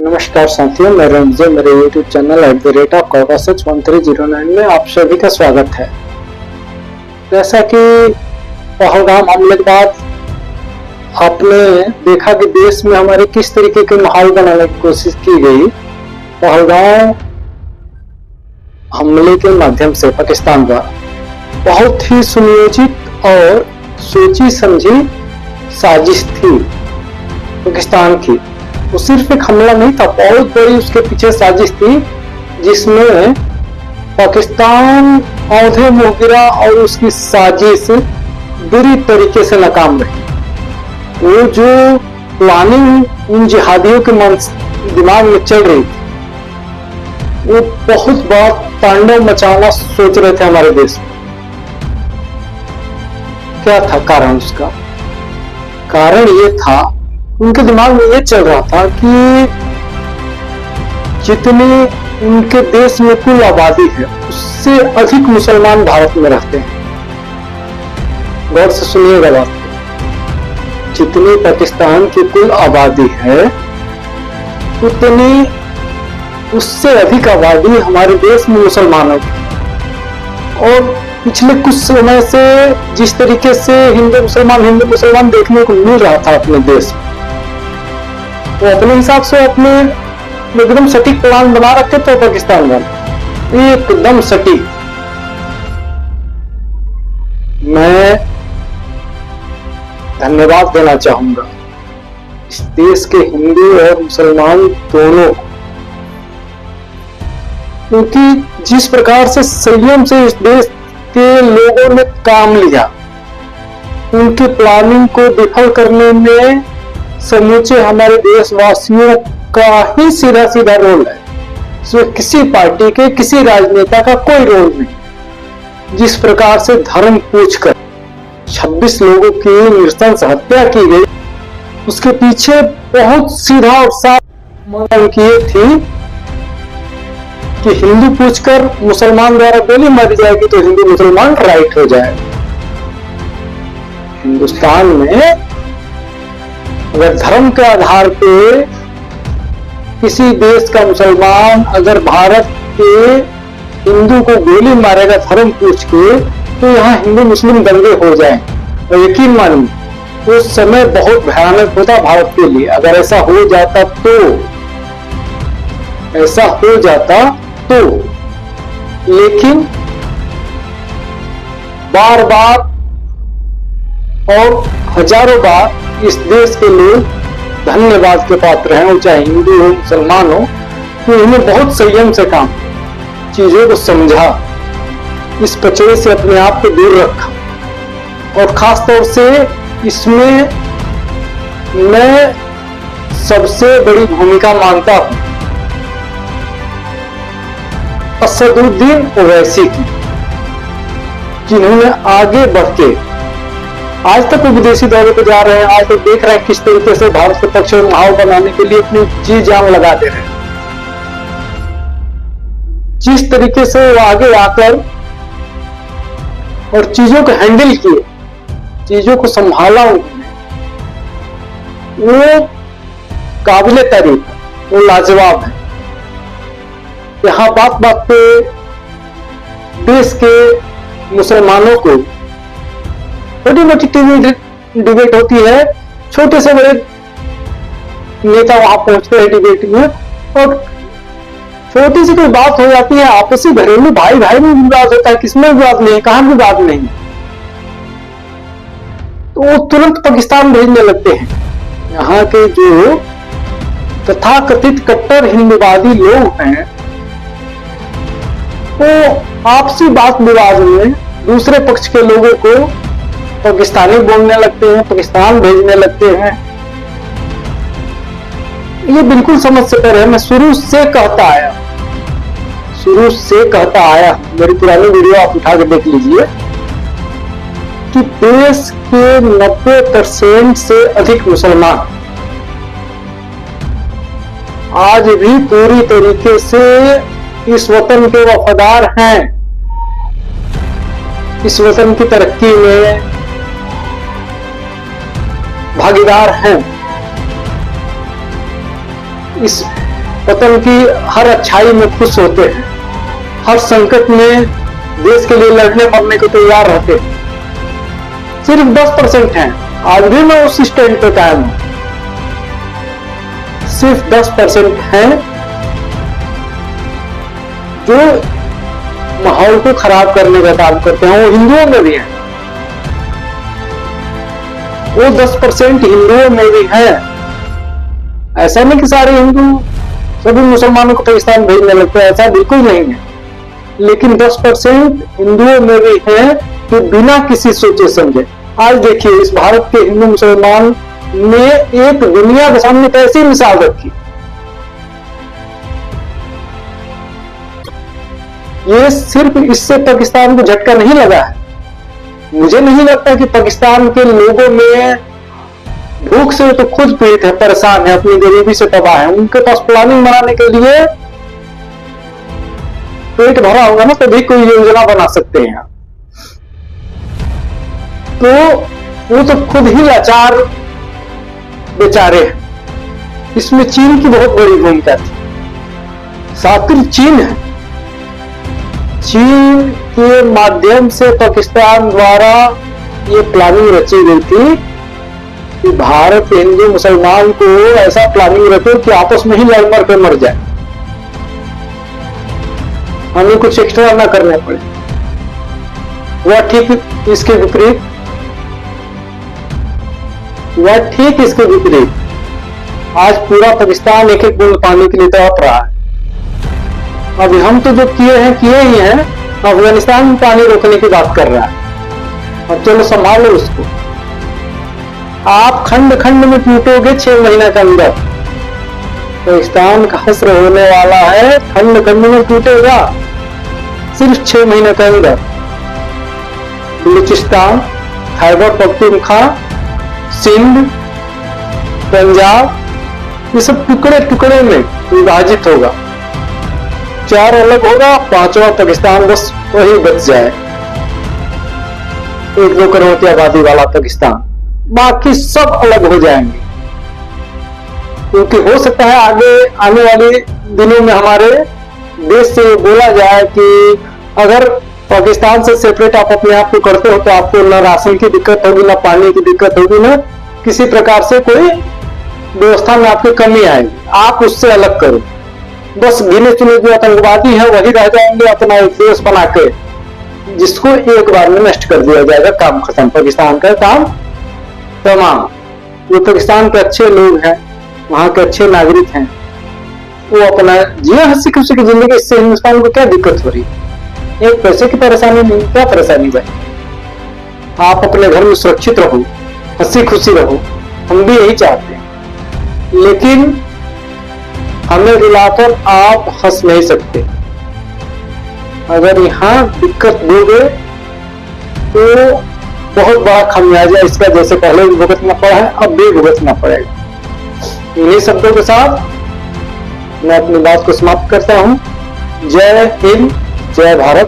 नमस्कार साथियों, मैं रंजन। मेरे YouTube चैनल @Kaukasus1309 में आप सभी का स्वागत है। जैसा कि पहलगाम हमले के बाद आपने देखा कि देश में हमारे किस तरीके के माहौल बनाने की कोशिश की गई। पहलगाम हमले के माध्यम से पाकिस्तान द्वारा बहुत ही सुनियोजित और सोची समझी साजिश थी पाकिस्तान की। वो सिर्फ एक हमला नहीं था, बहुत बड़ी उसके पीछे साजिश थी, जिसमें पाकिस्तान औंधे मुंह गिरा और उसकी साजिश बुरी तरीके से नाकाम रही। वो जो प्लानिंग उन जिहादियों के दिमाग में चल रही थी, वो बहुत बार तांडव मचाना सोच रहे थे हमारे देश में। क्या था कारण? उसका कारण ये था, उनके दिमाग में ये चल रहा था कि जितनी उनके देश में कुल आबादी है, उससे अधिक मुसलमान भारत में रहते हैं। गौर से सुनिएगा बात। जितनी पाकिस्तान की कुल आबादी है, उतनी उससे अधिक आबादी हमारे देश में मुसलमानों की। और पिछले कुछ समय से जिस तरीके से हिंदू मुसलमान देखने को मिल रहा था अपने देश में, वो अपने हिसाब से अपने एकदम सटीक प्लान बना रखे थे पाकिस्तान वाले, एकदम सटीक। मैं धन्यवाद देना चाहूंगा इस देश के हिंदू और मुसलमान दोनों, क्योंकि जिस प्रकार से संयम से इस देश के लोगों ने काम लिया, उनकी प्लानिंग को विफल करने में समूचे हमारे देशवासियों का ही सीधा सीधा रोल है। इसमें किसी पार्टी के, किसी राजनेता का कोई रोल नहीं। जिस प्रकार से धर्म पूछकर 26 लोगों की नृशंस हत्या की गई, उसके पीछे बहुत सीधा और साफ मकसद ये थी कि हिंदू पूछकर मुसलमान द्वारा गोली मारी जाएगी तो हिंदू मुसलमान राइट हो जाएगा। हिंदुस्तान में अगर धर्म के आधार पे किसी देश का मुसलमान अगर भारत के हिंदू को गोली मारेगा धर्म पूछ के, तो यहाँ हिंदू मुस्लिम दंगे हो जाएं। और यकीन मानिए उस समय बहुत भयानक होता भारत के लिए। अगर ऐसा हो जाता तो लेकिन बार बार और हजारों बार इस देश के लोग धन्यवाद के पात्र हैं, वो चाहे हिंदू हो मुसलमान हो, तो उन्होंने बहुत संयम से काम, चीजों को समझा, इस पचड़े से अपने आप को दूर रखा। और खास तौर से इसमें मैं सबसे बड़ी भूमिका मानता हूं असदुद्दीन ओवैसी की, जिन्होंने आगे बढ़ के आज तक वो विदेशी दौरे पर जा रहे हैं। आज तक देख रहे हैं किस तरीके से भारत के पक्ष में माहौल बनाने के लिए अपनी जी जान लगा दे रहे हैं। जिस तरीके से वो आगे आकर और चीजों को हैंडल किए, चीजों को संभाला उन्होंने, वो काबिले तारीफ है, वो लाजवाब है। यहाँ बात बात पे देश के मुसलमानों को छोटी मोटी टीवी डिबेट होती है, छोटे से बड़े नेता वहां पहुंचते हैं डिबेट में, और छोटी सी कोई बात हो जाती है, आपसी घरेलू भाई भाई में विवाद होता है, किसमें विवाद नहीं, कहां विवाद नहीं, तो वो तुरंत पाकिस्तान भेजने लगते हैं। यहाँ के जो तथाकथित कट्टर हिंदूवादी लोग हैं, वो आपसी बात विवाद में दूसरे पक्ष के लोगों को पाकिस्तानी बोलने लगते हैं, पाकिस्तान भेजने लगते हैं। ये बिल्कुल समझ से परे है। मैं शुरू से कहता आया, मेरी पुरानी वीडियो आप उठा के देख लीजिए, कि देश के 90% से अधिक मुसलमान आज भी पूरी तरीके से इस वतन के वफादार हैं, इस वतन की तरक्की में भागीदार हैं। इस वतन की हर अच्छाई में खुश होते हैं, हर संकट में देश के लिए लड़ने मरने को तैयार रहते हैं। सिर्फ 10% हैं, आज भी मैं उस स्टैंड पे कायम हूं। सिर्फ 10% हैं जो माहौल को खराब करने का काम करते हैं। वो हिंदुओं में भी है, वो 10% हिंदुओं में भी है। ऐसा नहीं कि सारे हिंदू सभी मुसलमानों को पाकिस्तान भेजने लगते हैं, ऐसा बिल्कुल नहीं है। लेकिन 10% हिंदुओं में भी है कि बिना किसी सोचे समझे, आज देखिए इस भारत के हिंदू मुसलमान ने एक दुनिया के सामने कैसी मिसाल रखी। ये सिर्फ इससे पाकिस्तान को झटका नहीं लगा है। मुझे नहीं लगता कि पाकिस्तान के लोगों में भूख से तो खुद पीड़ित है, परेशान है, अपनी गरीबी से तबाह है। उनके पास प्लानिंग बनाने के लिए पेट भरा होगा ना, तभी कोई योजना बना सकते हैं। तो वो तो खुद ही लाचार बेचारे हैं। इसमें चीन की बहुत बड़ी भूमिका थी। साकिर चीन है, चीन के माध्यम से पाकिस्तान द्वारा ये प्लानिंग रची गई थी कि भारत के हिंदू मुसलमान को ऐसा प्लानिंग रखे कि आपस में ही लड़ मर के मर जाए, हमें कुछ एक्स्ट्रा ना करने पड़े। वह ठीक इसके विपरीत आज पूरा पाकिस्तान एक एक बूंद पानी के लिए तड़प रहा है। अभी हम तो जो किए ही हैं, अफगानिस्तान में पानी रोकने की बात कर रहा है। अब चलो संभालो उसको। आप खंड खंड में टूटोगे 6 महीने के अंदर। पाकिस्तान का हश्र होने वाला है, खंड खंड में टूटेगा सिर्फ 6 महीने के अंदर। बलूचिस्तान, खैबर पख्तूनख्वा, सिंध, पंजाब, ये सब टुकड़े टुकड़े में विभाजित होगा। 4 अलग होगा, 5वां पाकिस्तान बस वही बच जाए, 1-2 करोड़ की आबादी वाला पाकिस्तान। बाकी सब अलग हो जाएंगे। क्योंकि हो सकता है आगे आने वाले दिनों में हमारे देश से बोला जाए कि अगर पाकिस्तान से सेपरेट आप अपने आप को करते हो तो आपको न राशन की दिक्कत होगी, न पानी की दिक्कत होगी, न किसी प्रकार से कोई व्यवस्था में आपकी कमी आएगी। आप उससे अलग करो, बस गिने चुने जो आतंकवादी है वही रह जाएंगे अपना एक देश बना के, जिसको एक बार में नष्ट कर दिया जाएगा। काम खत्म, पाकिस्तान का काम तमाम। जो पाकिस्तान के अच्छे लोग हैं, वहां के अच्छे नागरिक हैं, वो अपना जिए हंसी खुशी की जिंदगी। इससे हिंदुस्तान को क्या दिक्कत हो रही है? एक पैसे की परेशानी नहीं, क्या परेशानी भाई? आप अपने घर में सुरक्षित रहो, हंसी खुशी रहो, हम भी यही चाहते हैं। लेकिन हमें रुलाकर आप हंस नहीं सकते। अगर यहाँ दिक्कत दोगे तो बहुत बड़ा खमियाजा इसका जैसे पहले भी भुगतना पड़ा है, अब भी भुगतना पड़ेगा। इन्हीं शब्दों के साथ मैं अपनी बात को समाप्त करता हूँ। जय हिंद, जय भारत।